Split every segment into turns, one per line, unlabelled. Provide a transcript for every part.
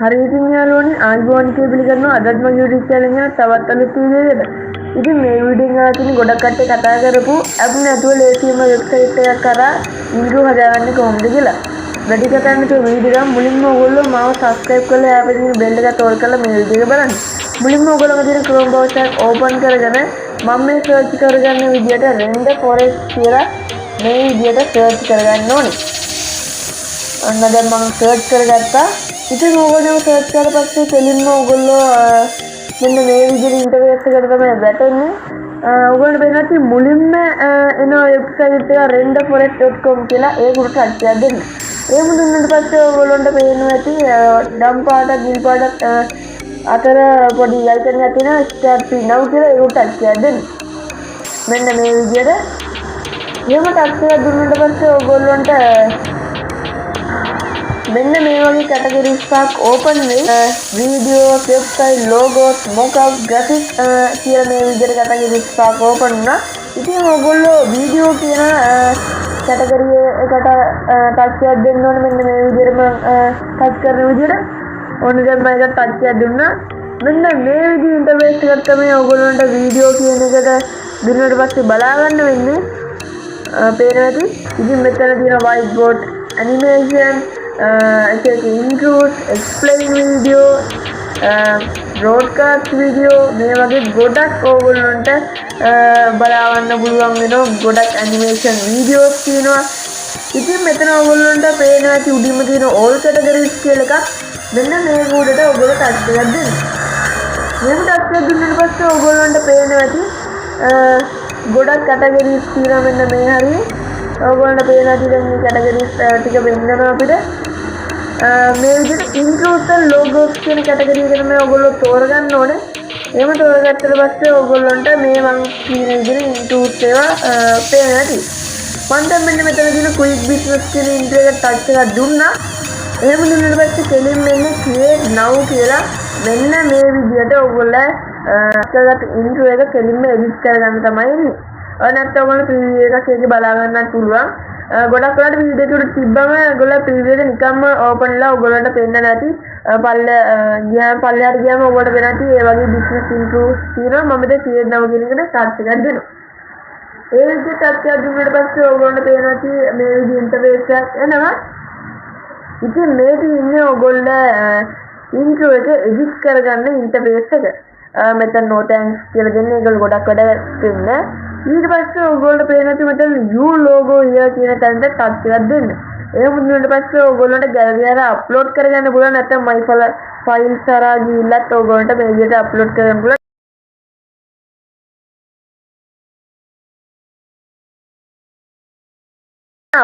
හරි ඉතින් යාළුවනේ ආයිබෝන් කියලා පිළිගන්නවා අදත් මගේ YouTube channel එක තවත් අලුත් වීඩියෝ එකකට. ඉතින් මේ වීඩියෝ එක තියෙන ගොඩක් කට්ටිය කතා කරපු ඇප් නැතුව ලේසියෙන්ම වෙබ්සයිට් එකක් කරා ඉන්ට්‍රෝ හදාගන්නේ කොහොමද කියලා. වැඩි කතා නැතුව වීඩියෝ එක මුලින්ම ඔයගොල්ලෝ මාව subscribe කරලා එහා පැත්තේ තියෙන bell එක තෝල් කරලා මේ වීඩියෝ එක බලන්න. මුලින්ම ඔයගොල්ලෝගේ තියෙන Chrome browser එක open කරගෙන මම මේ search කරගන්න විදියට render forest කියලා මේ විදියට search කරගන්න ඕනේ. අන්න දැන් මම search කරගත්තා. ඉතින් ඕගොල්ලෝ සර්ච් කරලා පස්සේ කෙලින්ම ඕගොල්ලෝ මෙන්න මේ විදිහට ඉන්ටර්ෆේස් එකට තමයි වැටෙන්නේ. ඕගොල්ලෝ වෙනත් මුලින්ම එන වෙබ්සයිට් එක renderforest.com කියලා ඒකට ටච් එකක් දෙන්න. එහෙම දුන්නාට පස්සේ ඕගොල්ලන්ට පේනවා ඇති ඩම් පාට ගිල් පාට අතර පොඩි icon එකක් තියෙනවා start free now කියලා ඒකට ටච් එකක් දෙන්න. මෙන්න මේ විදිහට එහෙම ටච් එකක් දුන්නාට පස්සේ ඕගොල්ලන්ට මෙන්න මේ වගේ categories එකක් open වෙයි. videos, website, logos, mockup, graphics කියලා මේ විදිහට categories එකක් open වුණා. ඉතින් ඔයගොල්ලෝ video කියන category එකට touch එකක් දෙන්න ඕනේ. මෙන්න මේ විදිහට මම touch කරන විදිහට ඕන දැන් මම ඒකට touch එකක් දුන්නා. මෙන්න මේ විදිහ interface එකක් තමයි ඔයගොල්ලන්ට video කියන එකට දුන්නාට පස්සේ බලා ගන්න වෙන්නේ. පේනවා ඇති. ඉතින් මෙතන තියෙන whiteboard, animation, intros, explain video, broadcast video මේ වගේ ගොඩක් ඕගොල්ලන්ට බලවන්න පුළුවන් වෙනවා. ගොඩක් animation videos තියෙනවා. ඉතින් මෙතන ඕගොල්ලන්ට පේනවා ඇති උඩින්ම තියෙන all categories කියලා එකක්. මෙන්න මේ කෝඩට ඕගොල්ලෝ ටච් එකක් දෙන්න. මෙහෙම ටච් එකක් දුන්නාට පස්සේ ඕගොල්ලන්ට පේනවා ඇති ගොඩක් categories තියෙනවා. මෙන්න මේ හරිය ඕගොල්ලන්ට පේනවා ඇති දැන් මේ categories ටික වෙන්නනවා අපිට. මේ විදිහට intros and logos කියන category එක තමයි ඔයගොල්ලෝ තෝරගන්න ඕනේ. එහෙම තෝරගත්තට පස්සේ ඔයගොල්ලන්ට මේ මං කියන විදිහට intros ඒවා පේනවා ඇති. මම දැන් මෙන්න මෙතන තියෙන quick business කියන intro එක touch එකක් දුන්නා. එහෙම දුන්නාට පස්සේ කෙලින්ම එන්නේ create now කියලා මෙන්න මේ විදිහට ඔයගොල්ලෝ කරගත් intro එක කෙලින්ම edit කරගන්න තමයි ඉන්නේ. ඔය නැත්නම් ඔයගොල්ලෝ preview එකක් ඒකේ බලා ගන්නත් පුළුවන්. ගොඩක් වෙලාවට වීඩියෝ එකට තිබ්බම ඔයගොල්ලෝ preview එක නිකම්ම open වෙලා ඔයගොල්ලන්ට පේන්න නැති පල්ලෙහාට ගියාම ඔයගොල්ලන්ට වෙන නැති ඒ වගේ business intros තියෙනවා. මම දැන් create now කියන එකට search එකක් දෙනවා. ඒ විදිහට search එකක් දුන්නාට පස්සේ ඔයගොල්ලන්ට පේනවා ඇති මේ විදිහ interface එකක් එනවා. ඉතින් මේක ඉන්නේ ඔයගොල්ලෝ intro එක edit කරගන්න interface එක. මෙතන no thanks කියලා දෙන්නේ ඒගොල්ලෝ ගොඩක් වැඩ කරන්නේ. ඊට පස්සේ ඔයගොල්ලන්ට පේන ඇති මෙතන view logo here කියන තැනට ටච් එකක් දෙන්න. එහෙම දුන්නාට පස්සේ ඔයගොල්ලන්ට gallery එක අප්ලෝඩ් කරගන්න පුළුවන්. නැත්නම් my files හරහා ගිහිල්ලත් ඔයගොල්ලන්ට මේ විදිහට අප්ලෝඩ් කරන්න පුළුවන්.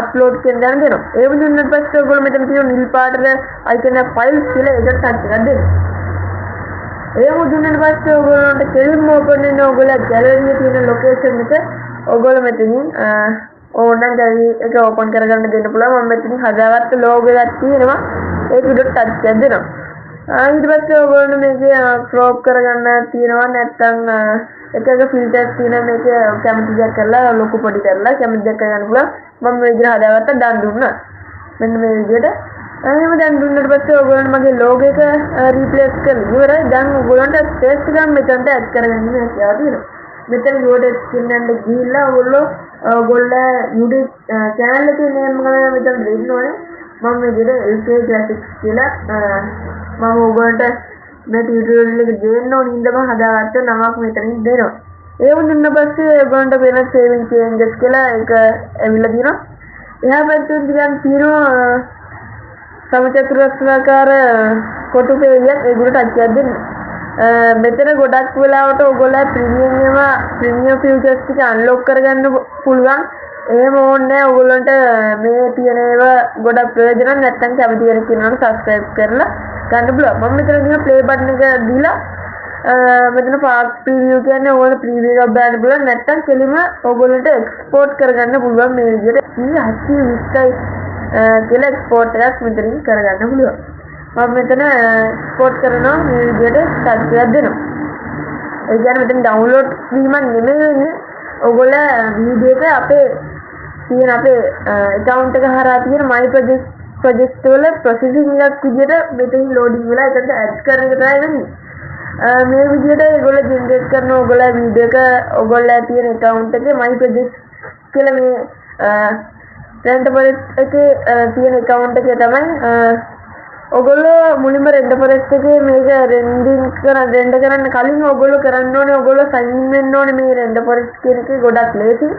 අප්ලෝඩ් කියන දන දෙනවා. එහෙම දුන්නාට පස්සේ ඔයගොල්ලෝ මෙතන තියෙන නිල් පාටට icon එක files කියලා ඒකට ටච් එකක් දෙන්න. එහෙම දුන්නාට පස්සේ ඔයගොල්ලන්ට කෙලින්ම open වෙන ඔයගොල්ලෝ gallery එකේ තියෙන location එක ඔයගොල්ලෝ මෙතනින් ඕනනම් gallery එක open කරගන්න දෙන්න පුළුවන්. මම මෙතනින් හදාගත්ත logo එකක් තියෙනවා. ඒක උඩට touch එකක් දෙනවා. ඊට පස්සේ ඔයගොල්ලෝ මේකේ crop කරගන්න තියෙනවා. නැත්නම් එක filters තියෙනවා. මේකේ කැමති දෙයක් කරලා ලොකු පොඩි කරලා කැමති දෙයක් කරගන්න පුළුවන්. මම මේ විදිහට හදාගත්තා දන් දුන්නා. මෙන්න මේ විදිහට එහෙම දැන් දුන්නාට පස්සේ ඔයගොල්ලන්ට මගේ logo එක replace කරලා ඉවරයි. දැන් ඔයගොල්ලන්ට text එකක් මෙතනට add කරගන්න හැකියාව තියෙනවා. මෙතන YouTube channel එකට ගිහිල්ලා ඔයගොල්ලෝ YouTube channel එකේ name එක මෙතන දෙන්න ඕනේ. මම මේ විදිහට LK graphics කියලා මම ඔයගොල්ලන්ට මේ tutorial එක දෙන්න ඕන ඉඳම හදාගත්ත නමක් මෙතනින් දෙනවා. ඒව දුන්න පස්සේ ඔයගොල්ලන්ට වෙන saving changes කියලා එක ඇවිල්ලා තියෙනවා. එහා පැත්තේ ඉඳන් තියෙනවා සමචතුරස්‍රාකාර කොටු පේලියක් ඒගොල්ලෝ ටච් එකක් දෙන්න. මෙතන ගොඩක් වෙලාවට ඔයගොල්ලෝ ප්‍රීමියම් ෆීචර්ස් ටික අන්ලොක් කරගන්න පුළුවන්. එහෙම ඕනේ නැහැ ඔයගොල්ලන්ට මේ තියෙන ඒවා ගොඩක් ප්‍රයෝජන නැත්නම් කැමති කෙනෙක් ඉන්නවනම් subscribe කරලා ගන්න පුළුවන්. මම මෙතන තියෙන play button එක දීලා මෙතන fast preview කියන්නේ ඔයගොල්ලෝ preview එකක් බලන්න පුළුවන්. නැත්නම් කෙලිම ඔයගොල්ලන්ට export කරගන්න පුළුවන් මේ විදිහට. 720 කියලා export එකක් මෙතනින් කරගන්න පුළුවන්. මම මෙතන export කරනවා මේ විදිහට touch එකක් දෙනවා. ඒ කියන්නේ මෙතන download වීමක් නෙමෙයි වෙන්නේ. ඔයගොල්ලෝ වීඩියෝ එක අපේ තියෙන අපේ account එක හරහා තියෙන my project ප්‍රොජෙක්ට් වල ප්‍රොසෙසිං එකක් විදියට මෙතන ලෝඩින් වෙලා එතනට ඇඩ් කරන එක තමයි වෙන්නේ. මේ විදිහට ඒගොල්ලෝ ජෙනරේට් කරන ඕගොල්ලෝ වීඩියෝ එක ඕගොල්ලෝ තියෙන account එකේ my project කියලා මේ rent forest එකේ තියෙන account එකේ තමයි ඕගොල්ලෝ මුලින්ම rent forest එකේ මේක රෙන්ඩර් කරන්න කලින් ඕගොල්ලෝ කරන්න ඕනේ ඕගොල්ලෝ sign in වෙන්න ඕනේ මේ rent forest කියන එකේ ගොඩක් ලේසි.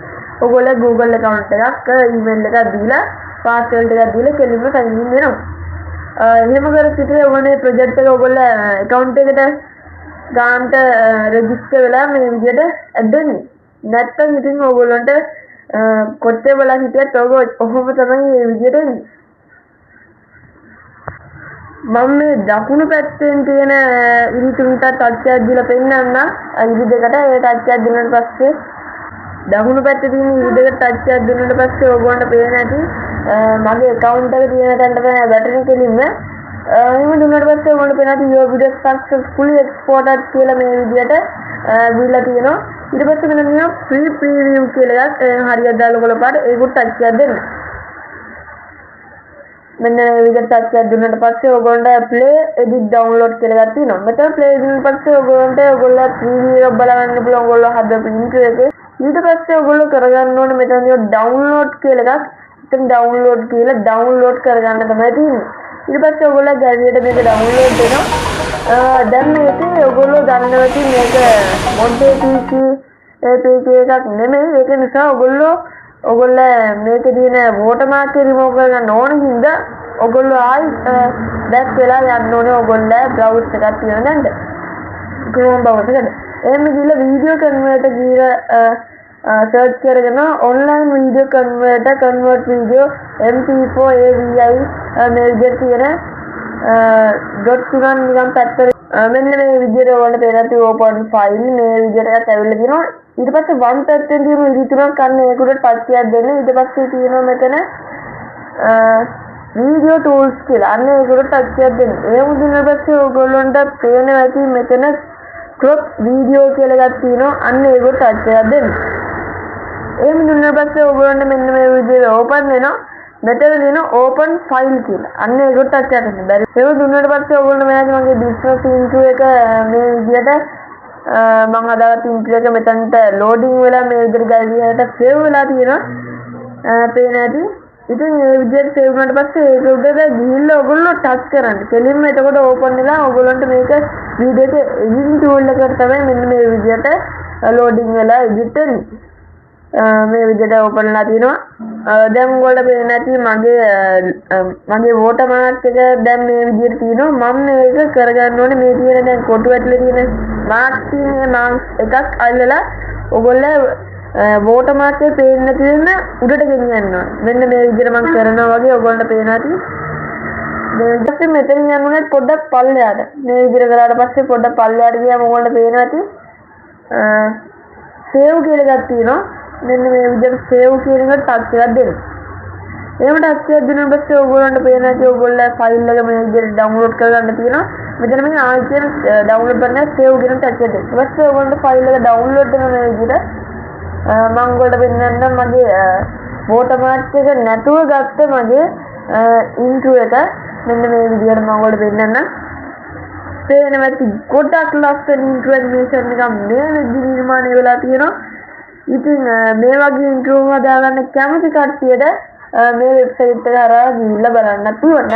ඕගොල්ලෝ Google account එකක් email එකක් දීලා password එකක් දීලා කෙලින්ම sign in වෙනවා. එහෙම කරලා ඕනේ project එක ඕගොල්ලෝ account එකට ගාන්ට රෙජිස්ටර් වෙලා මේ විදිහට ඇඩ් වෙන්නේ. නැත්තම් ඉතින් ඕගොල්ලන්ට කොච්චර වෙලා හිටියත් ඔහොම තමයි මේ විදිහට එන්නේ. මම මේ දකුණු පැත්තෙන් තියෙන ඉරිතුන්ට ටච් එකක් දීලා පෙන්නන්න. ඉරි දෙකට ඒ ටච් එකක් දුන්නාට පස්සේ දකුණු පැත්තේ තියෙන ඉරි දෙකට ටච් එකක් දුන්නාට පස්සේ ඕගොල්ලන්ට පේන ඇති මගේ account එකේ තියෙන තැනට තමයි වැටෙන කෙලින්ම එහෙම දුන්නාට පස්සේ ඔයාලට පේනවා your video successfully exported කියලා මේ විදිහට දීලා තියෙනවා. ඊට පස්සේ මෙන්න මේ free preview කියලා එකක් හරියට දාලා ඔයගොල්ලෝ පාට ඒකට ටච් එකක් දෙන්න. මෙන්න මේ විදිහට ටච් එකක් දුන්නාට පස්සේ ඔයගොල්ලන්ට play edit download කියලා එකක් තියෙනවා. මෙතන play දුන්නාට පස්සේ ඔයගොල්ලන්ට ඔයගොල්ලෝ preview එක බලන්න පුළුවන් ඔයගොල්ලෝ හදපු intro එක. ඊට පස්සේ ඔයගොල්ලෝ කරගන්න ඕනේ මෙතන download කියලා එකක්. ඉතින් download කියලා download කරගන්න තමයි තියෙන්නේ. ඊට පස්සේ ඔයගොල්ලෝ ගැලරියට මේක ඩවුන්ලෝඩ් වෙනවා. දැන් මේකේ ඔයගොල්ලෝ දන්නවා ඇති මේක මොඩ් APK එකක් නෙමෙයි. ඒක නිසා ඔයගොල්ලෝ මේකේ තියෙන watermark එක remove කරගන්න ඕන හින්දා ඔයගොල්ලෝ ආයි back වෙලා යන්න ඕනේ ඔයගොල්ලෝ browser එකක් තියෙන දැන්ද. Chrome browser එකට. එහෙම ගිහලා video converter ගිහලා search කරගෙන online video convert video mp4 avi මේ විදිහට තියෙන dot තුනක් නිකන් පැත්තට මෙන්න මේ විදිහට ඔයාලට පේනවා open file මේ විදිහට ඇවිල්ලා තියෙනවා. ඊට පස්සේ වම් පැත්තෙන් තියෙන ඉරි තුනක් අන්න ඒකට ටච් එකක් දෙන්න. ඊට පස්සේ තියෙනවා මෙතන video tools කියලා අන්න ඒකට ටච් එකක් දෙන්න. ඒ මුදින පස්සේ ඔයගොල්ලන්ට පේනවා ඇති මෙතන crop video කියලා එකක් තියෙනවා. අන්න ඒකට ටච් එකක් දෙන්න. එහෙම දුන්නාට පස්සේ ඔයගොල්ලන්ට මෙන්න මේ විදිහට ඕපන් වෙනවා. මෙතන තියෙන ඕපන් ෆයිල් කියලා. අන්න ඒකට ටච් එකක් දෙන්න. බැරි. ඒක දුන්නාට පස්සේ ඔයගොල්ලෝ මෙයාගේ මගේ බිස්නස් intro එක මේ විදිහට මම හදාගත්ත intro එක මෙතනට loading වෙලා මේ විදිහට ගැලරියට save වෙලා තියෙනවා. පේන ඇති. ඉතින් මේ විදිහට save වුණාට පස්සේ ඒක උඩට ගිහිල්ලා ඔයගොල්ලෝ ටච් කරන්න. කෙලින්ම එතකොට ඕපන් වෙලා ඔයගොල්ලන්ට මේක වීඩියෝ එක editing tool එකකට තමයි මෙන්න මේ විදිහට loading වෙලා edit වෙන්නේ. මේ විදිහට ඕපන් වෙලා තියෙනවා. දැන් ඔයාලට පේන්නේ නැති මගේ watermark එක දැන් මේ විදිහට තියෙනවා. මම මේක කරගන්න ඕනේ මේ තියෙන දැන් කොටු ඇතුලේ තියෙන mark තියෙන mark එකක් අල්ලලා ඔයගොල්ලෝ watermark එකේ පේන්න තියෙන උඩට ගෙනියන්න ඕනේ. මෙන්න මේ විදිහට මම කරනවා වගේ ඔයගොල්ලන්ට පේනවා ඇති. දැන් ඊට මෙතනින් යන්නේ පොඩ්ඩක් පල්ලෙහාට. මේ විදිහට කරාට පස්සේ පොඩ්ඩක් පල්ලෙහාට ගියාම ඔයගොල්ලන්ට පේනවා ඇති. save කියලා එකක් තියෙනවා. මෙන්න මේ විදිහට save කියන එකට ටච් එකක් දෙන්න. එහෙම ටච් එකක් දුන්නාට පස්සේ ඔයගොල්ලන්ට පේනවා ඇති ඔයගොල්ලෝ ෆයිල් එක මේ විදිහට download කරගන්න තියෙනවා. මෙතන මේ ආයි කියන download කරන්න save කියන ටච් එක දෙන්න. ඊට පස්සේ ඔයගොල්ලන්ට ෆයිල් එක download කරන මේ විදිහට මම ඔයගොල්ලන්ට පෙන්නන්නම් මගේ watermark එක නැතුව ගත්ත මගේ intro එක මෙන්න මේ විදිහට මම ඔයගොල්ලන්ට පෙන්නන්නම්. පේනවා ඇති ගොඩක් ලස්සන intro animation එකක් මේ විදිහට නිර්මාණය වෙලා තියෙනවා. ඉතින් මේ වගේ intro හදාගන්න කැමති කට්ටියට මේ වෙබ්සයිට් එක හරහා ගිහිල්ලා බලන්න පුළුවන්.